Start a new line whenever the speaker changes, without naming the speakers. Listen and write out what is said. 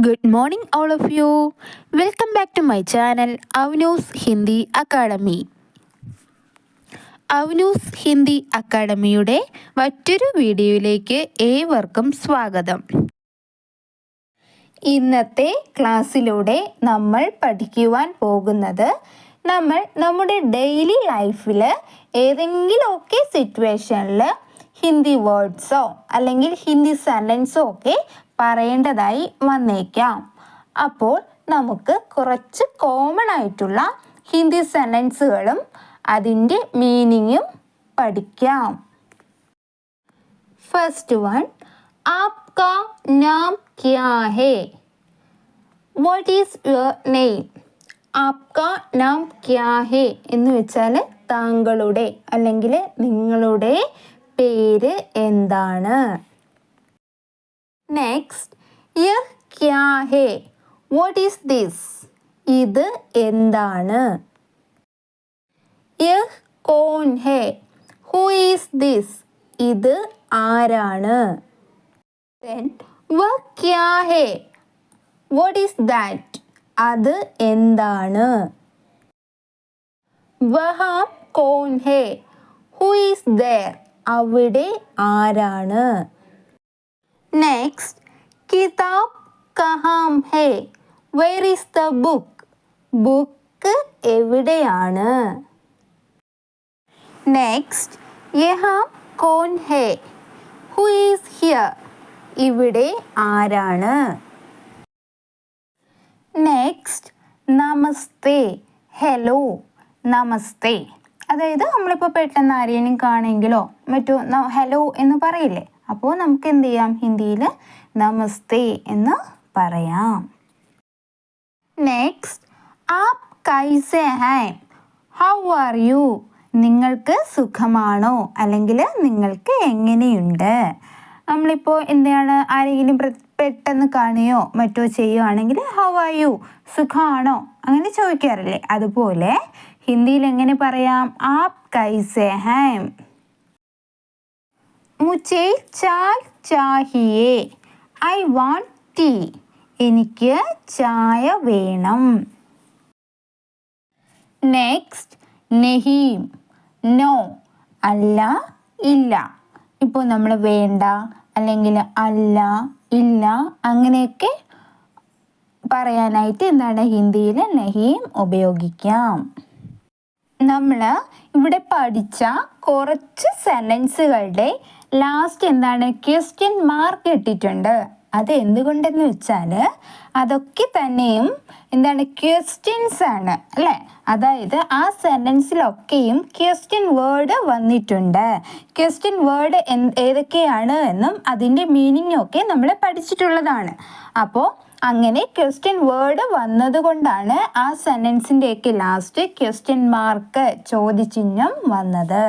Good morning, all of you. Welcome back to my channel, Avnus Hindi Academy. അവനൂസ് Hindi അക്കാഡമിയുടെ മറ്റൊരു വീഡിയോയിലേക്ക് ഏവർക്കും സ്വാഗതം. ഇന്നത്തെ ക്ലാസ്സിലൂടെ നമ്മൾ പഠിക്കുവാൻ പോകുന്നത് നമ്മുടെ ഡെയിലി ലൈഫിൽ ഏതെങ്കിലുമൊക്കെ സിറ്റുവേഷനിൽ ഹിന്ദി വേർഡ്സോ അല്ലെങ്കിൽ ഹിന്ദി സെൻറ്റൻസോ ഒക്കെ പറയേണ്ടതായി വന്നേക്കാം. അപ്പോൾ നമുക്ക് കുറച്ച് കോമൺ ആയിട്ടുള്ള ഹിന്ദി സെൻറ്റൻസുകളും അതിൻ്റെ മീനിങ്ങും പഠിക്കാം. ഫസ്റ്റ് വൺ, ആപ്കാ നാം ക്യാ ഹേ? What is your name? ആപ്കാ നാം ക്യാ ഹേ എന്ന് വെച്ചാൽ താങ്കളുടെ അല്ലെങ്കിൽ നിങ്ങളുടെ പേര് എന്താണ്? നെക്സ്റ്റ്, യഹ് ക്യാ ഹേ? What is this? ഇത് എന്താണ്? യഹ് കോൻ ഹേ? Who is this? ഇത് ആരാണ്? ദെൻ വഹ് ക്യാ ഹേ? What is that? അത് എന്താണ്? വഹാ കോൻ ഹേ? Who is there? അവിടെ ആരാണ്? നെക്സ്റ്റ്, കിതാബ് കഹാം ഹേ? Where is the book? Book എവിടെയാണ്? നെക്സ്റ്റ്, യഹാ കോൻ ഹേ? Who is here? ഇവിടെ ആരാണ്? നെക്സ്റ്റ്, നമസ്തേ, ഹലോ, നമസ്തേ. അതായത് നമ്മളിപ്പോൾ പെട്ടെന്ന് ആരെയും കാണുമെങ്കിലോ മറ്റോ ഹലോ എന്ന് പറയില്ലേ, അപ്പോൾ നമുക്ക് എന്ത് ചെയ്യാം, ഹിന്ദിയിൽ നമസ്തേ എന്ന് പറയാം. നെക്സ്റ്റ്, ആപ് കൈസേ ഹൈ? How are you? നിങ്ങൾക്ക് സുഖമാണോ അല്ലെങ്കിൽ നിങ്ങൾക്ക് എങ്ങനെയുണ്ട്? നമ്മളിപ്പോൾ എന്താണ് ആരെങ്കിലും പെട്ടെന്ന് കാണുകയോ മറ്റോ ചെയ്യുകയാണെങ്കിൽ ഹൗ ആർ യു, സുഖമാണോ അങ്ങനെ ചോദിക്കാറില്ലേ, അതുപോലെ ഹിന്ദിയിൽ എങ്ങനെ പറയാം, ആപ് കൈസേ ഹൈ? മുझे ചായ് ചാഹിയേ, ഐ വാണ്ട് ടീ. എനിക്ക് ചായ വേണം. നെക്സ്റ്റ്, നെഹീം, നോ, അല്ല, ഇല്ല. ഇപ്പോൾ നമ്മൾ വേണ്ട അല്ലെങ്കിൽ അല്ല, ഇല്ല അങ്ങനെയൊക്കെ പറയാനായിട്ട് എന്താണ് ഹിന്ദിയിൽ നെഹീം ഉപയോഗിക്കാം. നമ്മൾ ഇവിടെ പഠിച്ച കുറച്ച് സെൻറ്റൻസുകളുടെ ലാസ്റ്റ് എന്താണ് ക്വസ്റ്റ്യൻ മാർക്ക് ഇട്ടിട്ടുണ്ട്. അത് എന്തുകൊണ്ടെന്ന് വെച്ചാൽ അതൊക്കെ തന്നെയും എന്താണ് ക്വസ്റ്റ്യൻസ് ആണ് അല്ലേ. അതായത് ആ സെൻറ്റൻസിലൊക്കെയും ക്വസ്റ്റ്യൻ വേർഡ് വന്നിട്ടുണ്ട്. ക്വസ്റ്റ്യൻ വേർഡ് ഏതൊക്കെയാണ് എന്നും അതിൻ്റെ മീനിങ്ങും ഒക്കെ നമ്മൾ പഠിച്ചിട്ടുള്ളതാണ്. അപ്പോൾ അങ്ങനെ ക്വസ്റ്റ്യൻ വേർഡ് വന്നതുകൊണ്ടാണ് ആ സെൻറ്റൻസിൻ്റെയൊക്കെ ലാസ്റ്റ് ക്വസ്റ്റ്യൻ മാർക്ക് ചോദ്യചിഹ്നം വന്നത്.